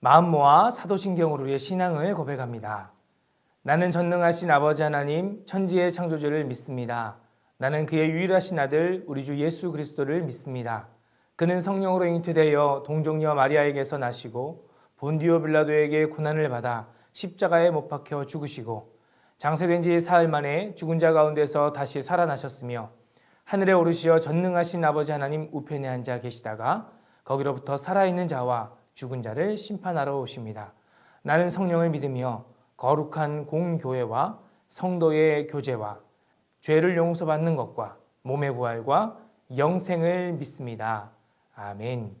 마음 모아 사도신경으로 우리의 신앙을 고백합니다. 나는 전능하신 아버지 하나님 천지의 창조주를 믿습니다. 나는 그의 유일하신 아들 우리 주 예수 그리스도를 믿습니다. 그는 성령으로 잉태되어 동정녀 마리아에게서 나시고 본디오 빌라도에게 고난을 받아 십자가에 못 박혀 죽으시고 장세된 지 사흘 만에 죽은 자 가운데서 다시 살아나셨으며 하늘에 오르시어 전능하신 아버지 하나님 우편에 앉아 계시다가 거기로부터 살아있는 자와 죽은 자를 심판하러 오십니다. 나는 성령을 믿으며 거룩한 공교회와 성도의 교제와 죄를 용서받는 것과 몸의 부활과 영생을 믿습니다. 아멘.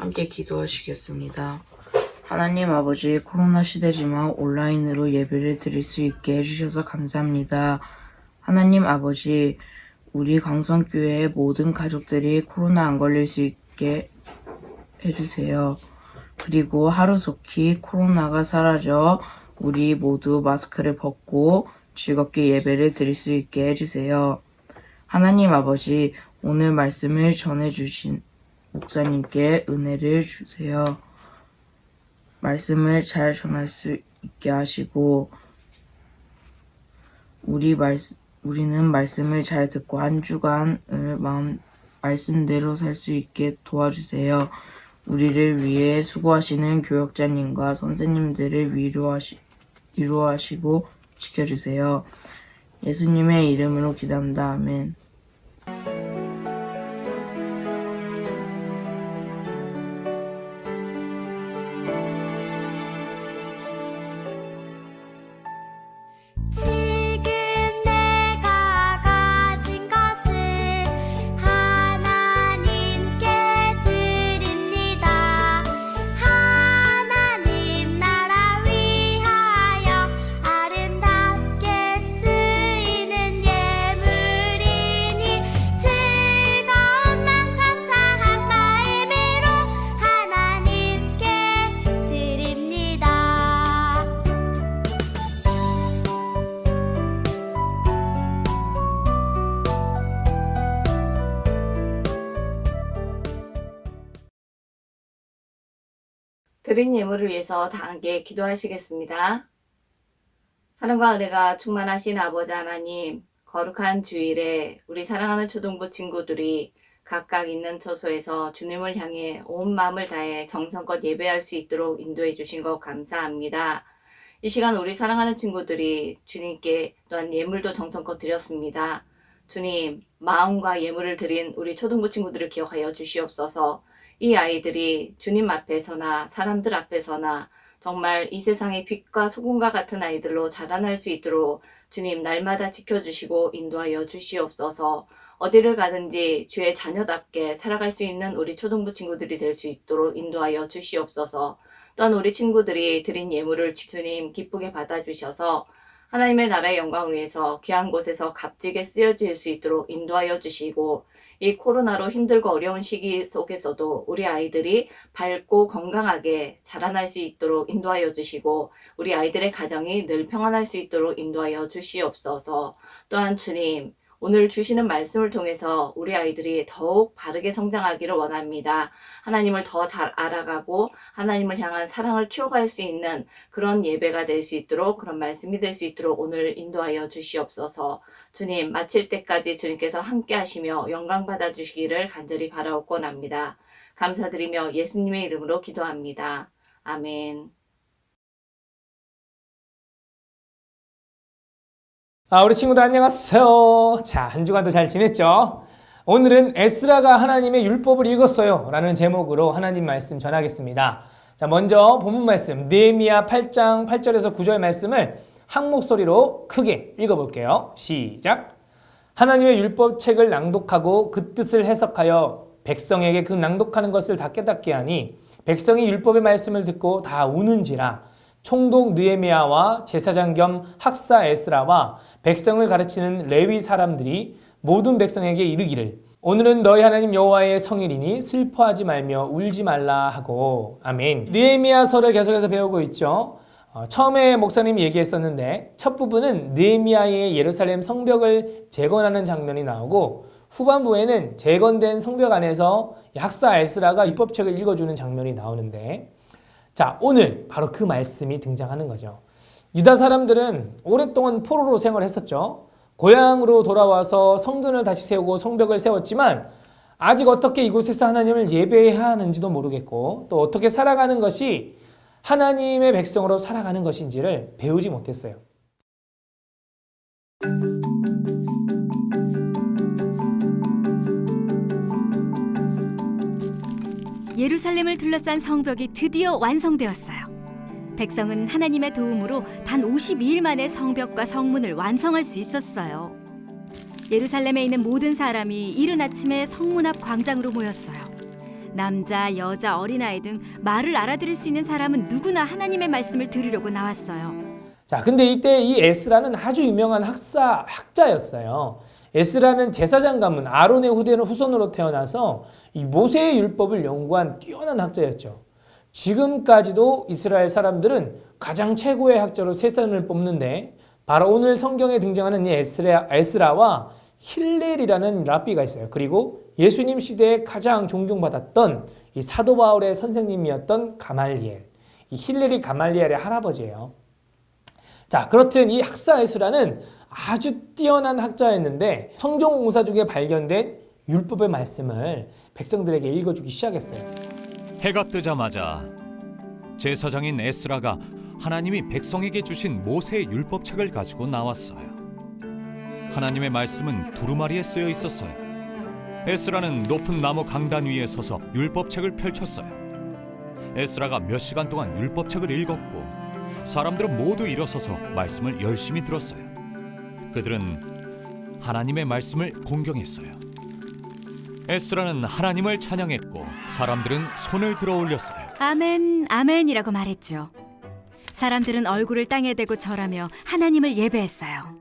함께 기도하시겠습니다. 하나님 아버지, 코로나 시대지만 온라인으로 예배를 드릴 수 있게 해주셔서 감사합니다. 하나님 아버지, 우리 광성교회의 모든 가족들이 코로나 안 걸릴 수 있게 해주세요. 그리고 하루속히 코로나가 사라져 우리 모두 마스크를 벗고 즐겁게 예배를 드릴 수 있게 해주세요. 하나님 아버지, 오늘 말씀을 전해주신 목사님께 은혜를 주세요. 말씀을 잘 전할 수 있게 하시고 우리 우리는 말씀을 잘 듣고 한 주간을 말씀대로 살 수 있게 도와주세요. 우리를 위해 수고하시는 교역자님과 선생님들을 위로하시고 지켜주세요. 예수님의 이름으로 기도합니다. 아멘. 지금 내가 가진 것을 하나님께 드립니다. 하나님 나라 위하여 아름답게 쓰이는 예물이니 즐거움만 감사한 마음으로 하나님께 드립니다. 드린 예물을 위해서 다 함께 기도하시겠습니다. 사랑과 은혜가 충만하신 아버지 하나님, 거룩한 주일에 우리 사랑하는 초등부 친구들이 각각 있는 처소에서 주님을 향해 온 마음을 다해 정성껏 예배할 수 있도록 인도해 주신 것 감사합니다. 이 시간 우리 사랑하는 친구들이 주님께 또한 예물도 정성껏 드렸습니다. 주님, 마음과 예물을 드린 우리 초등부 친구들을 기억하여 주시옵소서. 이 아이들이 주님 앞에서나 사람들 앞에서나 정말 이 세상의 빛과 소금과 같은 아이들로 자라날 수 있도록 주님 날마다 지켜주시고 인도하여 주시옵소서. 어디를 가든지 주의 자녀답게 살아갈 수 있는 우리 초등부 친구들이 될 수 있도록 인도하여 주시옵소서. 또한 우리 친구들이 드린 예물을 주님 기쁘게 받아주셔서 하나님의 나라의 영광을 위해서 귀한 곳에서 값지게 쓰여질 수 있도록 인도하여 주시고, 이 코로나로 힘들고 어려운 시기 속에서도 우리 아이들이 밝고 건강하게 자라날 수 있도록 인도하여 주시고, 우리 아이들의 가정이 늘 평안할 수 있도록 인도하여 주시옵소서. 또한 주님, 오늘 주시는 말씀을 통해서 우리 아이들이 더욱 바르게 성장하기를 원합니다. 하나님을 더 잘 알아가고 하나님을 향한 사랑을 키워갈 수 있는 그런 예배가 될 수 있도록, 그런 말씀이 될 수 있도록 오늘 인도하여 주시옵소서. 주님, 마칠 때까지 주님께서 함께 하시며 영광 받아 주시기를 간절히 바라옵곤합니다. 감사드리며 예수님의 이름으로 기도합니다. 아멘. 우리 친구들 안녕하세요. 자, 한 주간도 잘 지냈죠? 오늘은 에스라가 하나님의 율법을 읽었어요 라는 제목으로 하나님 말씀 전하겠습니다. 자, 먼저 본문 말씀 느헤미야 8장 8절에서 9절 말씀을 한 목소리로 크게 읽어볼게요. 시작. 하나님의 율법책을 낭독하고 그 뜻을 해석하여 백성에게 그 낭독하는 것을 다 깨닫게 하니 백성이 율법의 말씀을 듣고 다 우는지라. 총독 느헤미야와 제사장 겸 학사 에스라와 백성을 가르치는 레위 사람들이 모든 백성에게 이르기를 오늘은 너희 하나님 여호와의 성일이니 슬퍼하지 말며 울지 말라 하고. 아멘. 느헤미야서를 계속해서 배우고 있죠. 처음에 목사님이 얘기했었는데 첫 부분은 느헤미야의 예루살렘 성벽을 재건하는 장면이 나오고, 후반부에는 재건된 성벽 안에서 학사 에스라가 율법책을 읽어주는 장면이 나오는데, 자, 오늘 바로 그 말씀이 등장하는 거죠. 유다 사람들은 오랫동안 포로로 생활했었죠. 고향으로 돌아와서 성전을 다시 세우고 성벽을 세웠지만 아직 어떻게 이곳에서 하나님을 예배해야 하는지도 모르겠고, 또 어떻게 살아가는 것이 하나님의 백성으로 살아가는 것인지를 배우지 못했어요. 예루살렘을 둘러싼 성벽이 드디어 완성되었어요. 백성은 하나님의 도움으로 단 52일 만에 성벽과 성문을 완성할 수 있었어요. 예루살렘에 있는 모든 사람이 이른 아침에 성문 앞 광장으로 모였어요. 남자, 여자, 어린아이 등 말을 알아들을 수 있는 사람은 누구나 하나님의 말씀을 들으려고 나왔어요. 자, 근데 이때 이 에스라는 아주 유명한 학자였어요. 에스라는 제사장 가문 아론의 후손으로 태어나서 이 모세의 율법을 연구한 뛰어난 학자였죠. 지금까지도 이스라엘 사람들은 가장 최고의 학자로 세 사람을 뽑는데, 바로 오늘 성경에 등장하는 이 에스라와 힐렐이라는 랍비가 있어요. 그리고 예수님 시대에 가장 존경받았던 이 사도 바울의 선생님이었던 가말리엘. 이 힐렐이 가말리엘의 할아버지예요. 자, 그렇듯 이 학사 에스라는 아주 뛰어난 학자였는데 성경공사 중에 발견된 율법의 말씀을 백성들에게 읽어주기 시작했어요. 해가 뜨자마자 제사장인 에스라가 하나님이 백성에게 주신 모세의 율법책을 가지고 나왔어요. 하나님의 말씀은 두루마리에 쓰여 있었어요. 에스라는 높은 나무 강단 위에 서서 율법책을 펼쳤어요. 에스라가 몇 시간 동안 율법책을 읽었고 사람들은 모두 일어서서 말씀을 열심히 들었어요. 그들은 하나님의 말씀을 공경했어요. 에스라는 하나님을 찬양했고 사람들은 손을 들어 올렸어요. 아멘, 아멘이라고 말했죠. 사람들은 얼굴을 땅에 대고 절하며 하나님을 예배했어요.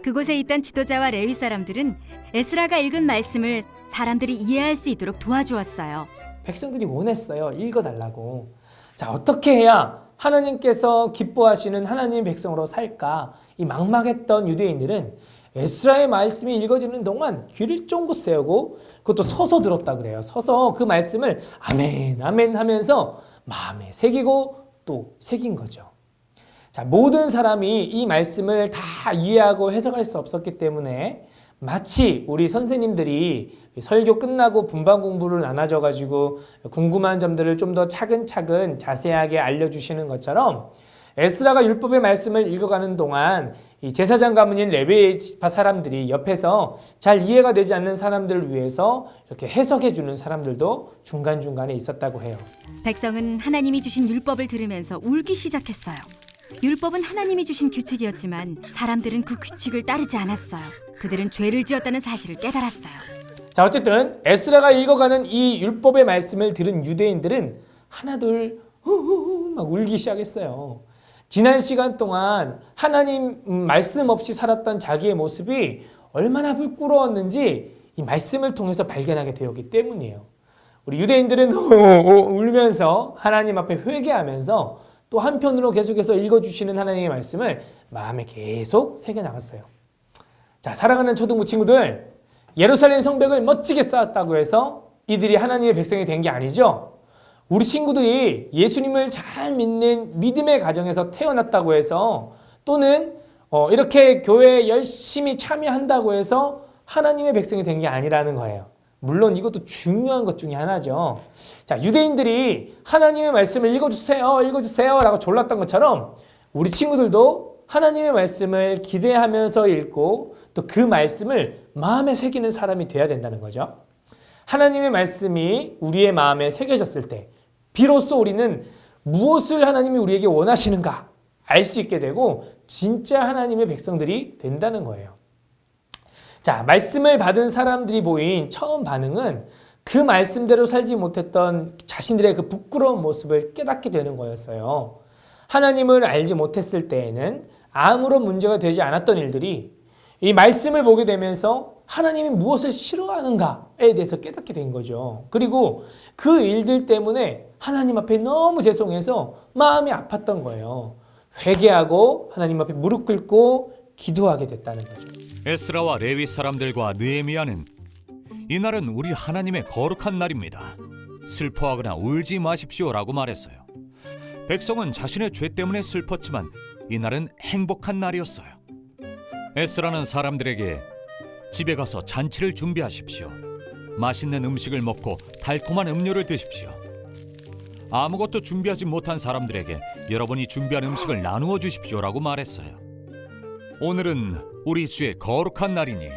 그곳에 있던 지도자와 레위 사람들은 에스라가 읽은 말씀을 사람들이 이해할 수 있도록 도와주었어요. 백성들이 원했어요. 읽어달라고. 자, 어떻게 해야 하나님께서 기뻐하시는 하나님의 백성으로 살까? 이 막막했던 유대인들은 에스라의 말씀이 읽어지는 동안 귀를 쫑긋 세우고 그것도 서서 들었다 그래요. 서서 그 말씀을 아멘, 아멘 하면서 마음에 새기고 또 새긴 거죠. 자, 모든 사람이 이 말씀을 다 이해하고 해석할 수 없었기 때문에 마치 우리 선생님들이 설교 끝나고 분반 공부를 나눠줘 가지고 궁금한 점들을 좀 더 차근차근 자세하게 알려주시는 것처럼 에스라가 율법의 말씀을 읽어가는 동안 이 제사장 가문인 레위 지파 사람들이 옆에서 잘 이해가 되지 않는 사람들을 위해서 이렇게 해석해 주는 사람들도 중간중간에 있었다고 해요. 백성은 하나님이 주신 율법을 들으면서 울기 시작했어요. 율법은 하나님이 주신 규칙이었지만 사람들은 그 규칙을 따르지 않았어요. 그들은 죄를 지었다는 사실을 깨달았어요. 자, 어쨌든 에스라가 읽어가는 이 율법의 말씀을 들은 유대인들은 하나둘 후후후 막 울기 시작했어요. 지난 시간 동안 하나님 말씀 없이 살았던 자기의 모습이 얼마나 부끄러웠는지 이 말씀을 통해서 발견하게 되었기 때문이에요. 우리 유대인들은 울면서 하나님 앞에 회개하면서 또 한편으로 계속해서 읽어주시는 하나님의 말씀을 마음에 계속 새겨나갔어요. 자, 사랑하는 초등부 친구들, 예루살렘 성벽을 멋지게 쌓았다고 해서 이들이 하나님의 백성이 된 게 아니죠. 우리 친구들이 예수님을 잘 믿는 믿음의 가정에서 태어났다고 해서 또는 이렇게 교회에 열심히 참여한다고 해서 하나님의 백성이 된 게 아니라는 거예요. 물론 이것도 중요한 것 중에 하나죠. 자, 유대인들이 하나님의 말씀을 읽어주세요, 읽어주세요 라고 졸랐던 것처럼 우리 친구들도 하나님의 말씀을 기대하면서 읽고 또 그 말씀을 마음에 새기는 사람이 돼야 된다는 거죠. 하나님의 말씀이 우리의 마음에 새겨졌을 때 비로소 우리는 무엇을 하나님이 우리에게 원하시는가 알 수 있게 되고 진짜 하나님의 백성들이 된다는 거예요. 자, 말씀을 받은 사람들이 보인 처음 반응은 그 말씀대로 살지 못했던 자신들의 그 부끄러운 모습을 깨닫게 되는 거였어요. 하나님을 알지 못했을 때에는 아무런 문제가 되지 않았던 일들이 이 말씀을 보게 되면서 하나님이 무엇을 싫어하는가에 대해서 깨닫게 된 거죠. 그리고 그 일들 때문에 하나님 앞에 너무 죄송해서 마음이 아팠던 거예요. 회개하고 하나님 앞에 무릎 꿇고 기도하게 됐다는 거죠. 에스라와 레위 사람들과 느헤미야는 이날은 우리 하나님의 거룩한 날입니다. 슬퍼하거나 울지 마십시오라고 말했어요. 백성은 자신의 죄 때문에 슬펐지만 이날은 행복한 날이었어요. 에스라는 사람들에게 집에 가서 잔치를 준비하십시오. 맛있는 음식을 먹고 달콤한 음료를 드십시오. 아무것도 준비하지 못한 사람들에게 여러분이 준비한 음식을 나누어 주십시오라고 말했어요. 오늘은 우리 주의 거룩한 날이니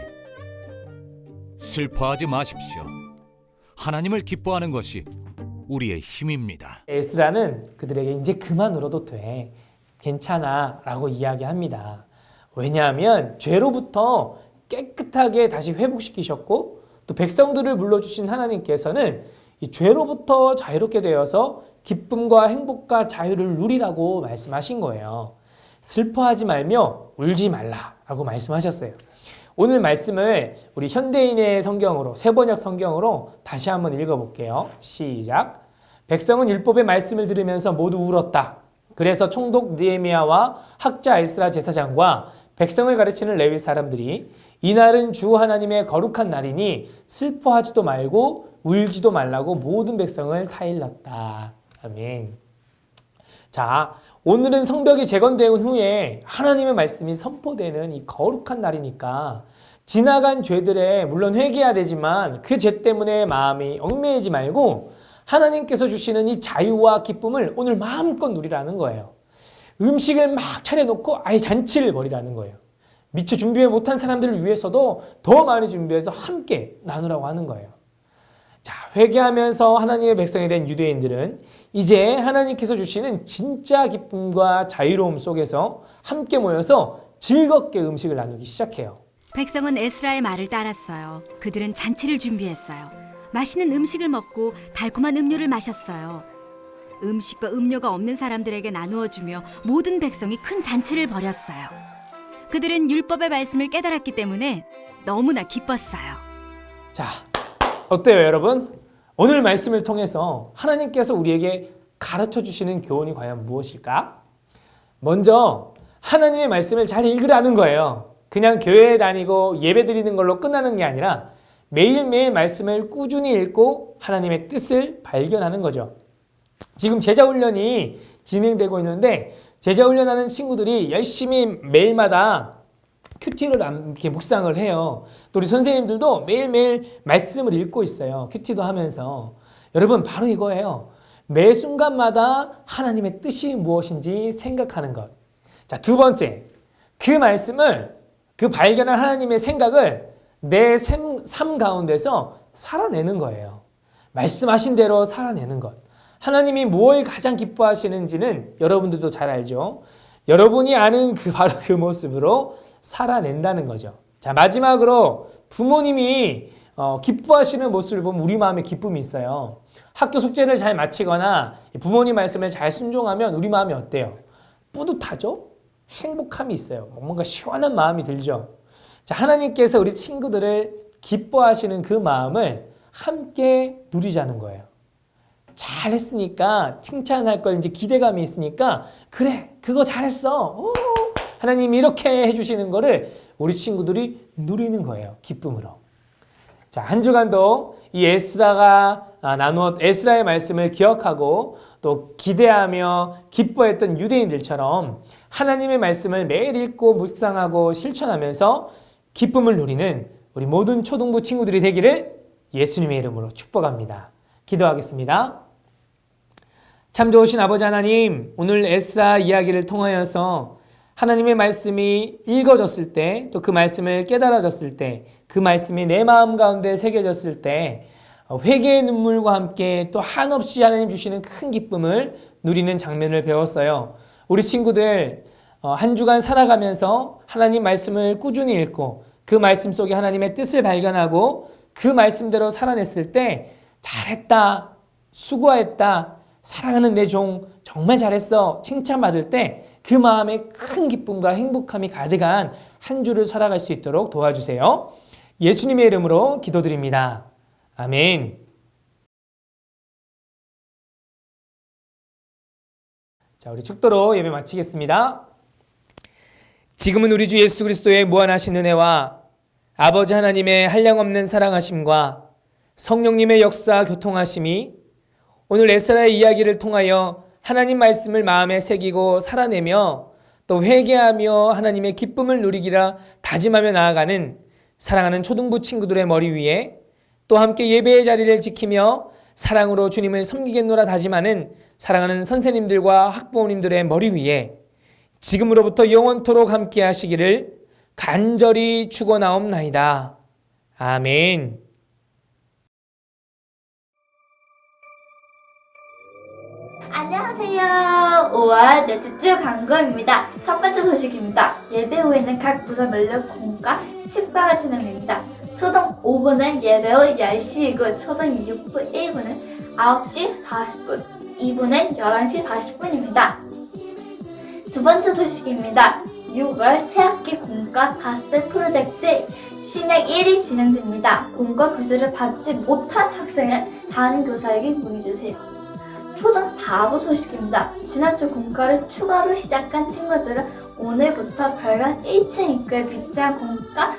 슬퍼하지 마십시오. 하나님을 기뻐하는 것이 우리의 힘입니다. 에스라는 그들에게 이제 그만 울어도 돼, 괜찮아 라고 이야기합니다. 왜냐하면 죄로부터 깨끗하게 다시 회복시키셨고 또 백성들을 불러주신 하나님께서는 이 죄로부터 자유롭게 되어서 기쁨과 행복과 자유를 누리라고 말씀하신 거예요. 슬퍼하지 말며 울지 말라라고 말씀하셨어요. 오늘 말씀을 우리 현대인의 성경으로, 세번역 성경으로 다시 한번 읽어볼게요. 시작. 백성은 율법의 말씀을 들으면서 모두 울었다. 그래서 총독 느헤미야와 학자 에스라 제사장과 백성을 가르치는 레위 사람들이 이날은 주 하나님의 거룩한 날이니 슬퍼하지도 말고 울지도 말라고 모든 백성을 타일렀다. 아멘. 자, 오늘은 성벽이 재건되은 후에 하나님의 말씀이 선포되는 이 거룩한 날이니까 지나간 죄들에 물론 회개해야 되지만 그 죄 때문에 마음이 얽매이지 말고 하나님께서 주시는 이 자유와 기쁨을 오늘 마음껏 누리라는 거예요. 음식을 막 차려놓고 아예 잔치를 벌이라는 거예요. 미처 준비해 못한 사람들을 위해서도 더 많이 준비해서 함께 나누라고 하는 거예요. 자, 회개하면서 하나님의 백성이 된 유대인들은 이제 하나님께서 주시는 진짜 기쁨과 자유로움 속에서 함께 모여서 즐겁게 음식을 나누기 시작해요. 백성은 에스라의 말을 따랐어요. 그들은 잔치를 준비했어요. 맛있는 음식을 먹고 달콤한 음료를 마셨어요. 음식과 음료가 없는 사람들에게 나누어주며 모든 백성이 큰 잔치를 벌였어요. 그들은 율법의 말씀을 깨달았기 때문에 너무나 기뻤어요. 자, 어때요, 여러분? 오늘 말씀을 통해서 하나님께서 우리에게 가르쳐 주시는 교훈이 과연 무엇일까? 먼저 하나님의 말씀을 잘 읽으라는 거예요. 그냥 교회에 다니고 예배 드리는 걸로 끝나는 게 아니라 매일매일 말씀을 꾸준히 읽고 하나님의 뜻을 발견하는 거죠. 지금 제자훈련이 진행되고 있는데 제자훈련하는 친구들이 열심히 매일마다 큐티를 이렇게 묵상을 해요. 또 우리 선생님들도 매일매일 말씀을 읽고 있어요. 큐티도 하면서. 여러분, 바로 이거예요. 매 순간마다 하나님의 뜻이 무엇인지 생각하는 것. 자, 두 번째, 그 말씀을, 그 발견한 하나님의 생각을 내 삶 가운데서 살아내는 거예요. 말씀하신 대로 살아내는 것. 하나님이 뭘 가장 기뻐하시는지는 여러분들도 잘 알죠. 여러분이 아는 바로 그 모습으로 살아낸다는 거죠. 자, 마지막으로 부모님이 기뻐하시는 모습을 보면 우리 마음에 기쁨이 있어요. 학교 숙제를 잘 마치거나 부모님 말씀을 잘 순종하면 우리 마음이 어때요? 뿌듯하죠? 행복함이 있어요. 뭔가 시원한 마음이 들죠. 자, 하나님께서 우리 친구들을 기뻐하시는 그 마음을 함께 누리자는 거예요. 잘했으니까 칭찬할 걸 이제 기대감이 있으니까 그래, 그거 잘했어. 오, 하나님이 이렇게 해주시는 거를 우리 친구들이 누리는 거예요. 기쁨으로. 자, 한 주간도 이 에스라가 에스라의 말씀을 기억하고 또 기대하며 기뻐했던 유대인들처럼 하나님의 말씀을 매일 읽고 묵상하고 실천하면서 기쁨을 누리는 우리 모든 초등부 친구들이 되기를 예수님의 이름으로 축복합니다. 기도하겠습니다. 참 좋으신 아버지 하나님, 오늘 에스라 이야기를 통하여서 하나님의 말씀이 읽어졌을 때, 또 그 말씀을 깨달아졌을 때, 그 말씀이 내 마음 가운데 새겨졌을 때 회개의 눈물과 함께 또 한없이 하나님 주시는 큰 기쁨을 누리는 장면을 배웠어요. 우리 친구들 한 주간 살아가면서 하나님 말씀을 꾸준히 읽고 그 말씀 속에 하나님의 뜻을 발견하고 그 말씀대로 살아냈을 때 잘했다, 수고했다, 사랑하는 내 종 정말 잘했어 칭찬받을 때 그 마음에 큰 기쁨과 행복함이 가득한 한 주를 살아갈 수 있도록 도와주세요. 예수님의 이름으로 기도드립니다. 아멘. 자, 우리 축도로 예배 마치겠습니다. 지금은 우리 주 예수 그리스도의 무한하신 은혜와 아버지 하나님의 한량없는 사랑하심과 성령님의 역사 교통하심이 오늘 에스라의 이야기를 통하여 하나님 말씀을 마음에 새기고 살아내며 또 회개하며 하나님의 기쁨을 누리기라 다짐하며 나아가는 사랑하는 초등부 친구들의 머리 위에 또 함께 예배의 자리를 지키며 사랑으로 주님을 섬기겠노라 다짐하는 사랑하는 선생님들과 학부모님들의 머리 위에 지금으로부터 영원토록 함께 하시기를 간절히 축원하옵나이다. 아멘. 안녕하세요. 5월 넷째 주 강거입니다. 첫 번째 소식입니다. 예배 후에는 각 부서 면력 공과 식사가 진행됩니다. 초등 5부는 예배 후 10시이고 초등 6부 1부는 9시 40분, 2부는 11시 40분입니다. 두 번째 소식입니다. 6월 새학기 공과 닷새 프로젝트 신약 1이 진행됩니다. 공과 교수를 받지 못한 학생은 다른 교사에게 문의주세요. 초등 4부 소식입니다. 지난주 공과를 추가로 시작한 친구들은 오늘부터 별관 1층 입구에 위치한 공과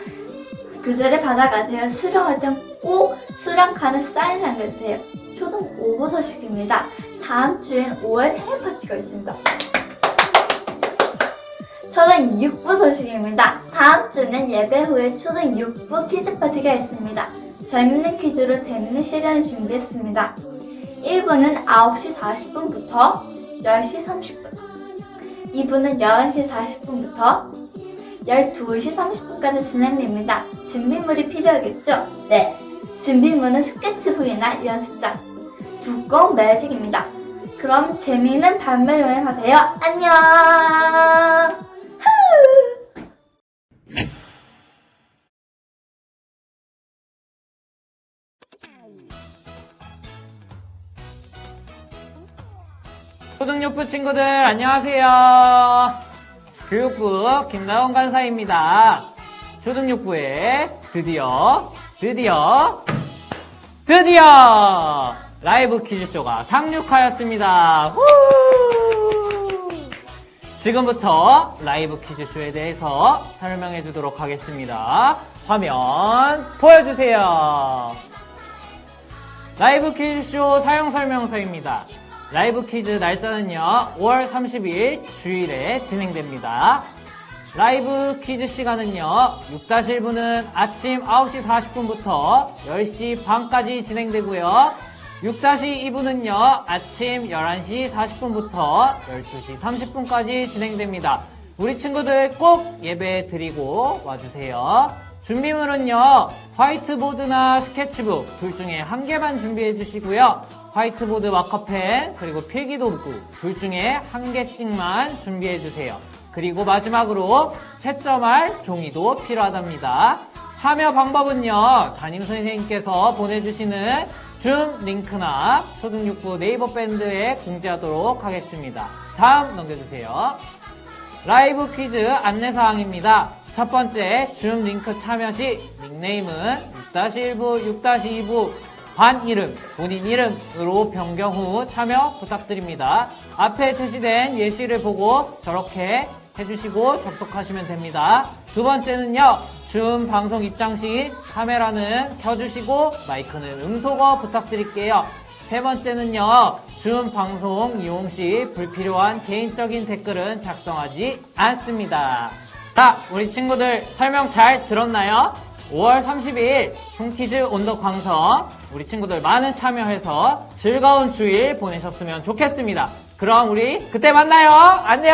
교재를 받아가세요. 수령할 땐 꼭 수령칸에 사인을 남겨주세요. 초등 5부 소식입니다. 다음 주엔 5월 생일 파티가 있습니다. 초등 6부 소식입니다. 다음 주는 예배 후에 초등 6부 퀴즈 파티가 있습니다. 재밌는 퀴즈로 재밌는 시간을 준비했습니다. 1부는 9시 40분부터 10시 30분, 2부는 11시 40분부터 12시 30분까지 진행됩니다. 준비물이 필요하겠죠? 네. 준비물은 스케치북이나 연습장, 두꺼운 매직입니다. 그럼 재미있는 밤을 여행하세요. 안녕! 초등육부 친구들 안녕하세요. 교육부 김나원 간사입니다. 초등육부에 드디어 라이브 퀴즈쇼가 상륙하였습니다. 후! 지금부터 라이브 퀴즈쇼에 대해서 설명해 주도록 하겠습니다. 화면 보여주세요. 라이브 퀴즈쇼 사용 설명서입니다. 라이브 퀴즈 날짜는요 5월 30일 주일에 진행됩니다. 라이브 퀴즈 시간은요 6-1부는 아침 9시 40분부터 10시 반까지 진행되고요 6-2부는요 아침 11시 40분부터 12시 30분까지 진행됩니다. 우리 친구들 꼭 예배 드리고 와주세요. 준비물은요 화이트보드나 스케치북 둘 중에 한 개만 준비해 주시고요. 화이트보드 마커펜 그리고 필기도구 둘 중에 한 개씩만 준비해 주세요. 그리고 마지막으로 채점할 종이도 필요하답니다. 참여 방법은요 담임선생님께서 보내주시는 줌 링크나 초등육부 네이버 밴드에 공지하도록 하겠습니다. 다음 넘겨주세요. 라이브 퀴즈 안내사항입니다. 첫 번째, 줌 링크 참여 시 닉네임은 6-1부, 6-2부 반 이름, 본인 이름으로 변경 후 참여 부탁드립니다. 앞에 제시된 예시를 보고 저렇게 해주시고 접속하시면 됩니다. 두 번째는요, 줌 방송 입장 시 카메라는 켜주시고 마이크는 음소거 부탁드릴게요. 세 번째는요, 줌 방송 이용 시 불필요한 개인적인 댓글은 작성하지 않습니다. 자, 우리 친구들 설명 잘 들었나요? 5월 30일 홈퀴즈 온더 광성 우리 친구들 많은 참여해서 즐거운 주일 보내셨으면 좋겠습니다. 그럼 우리 그때 만나요. 안녕.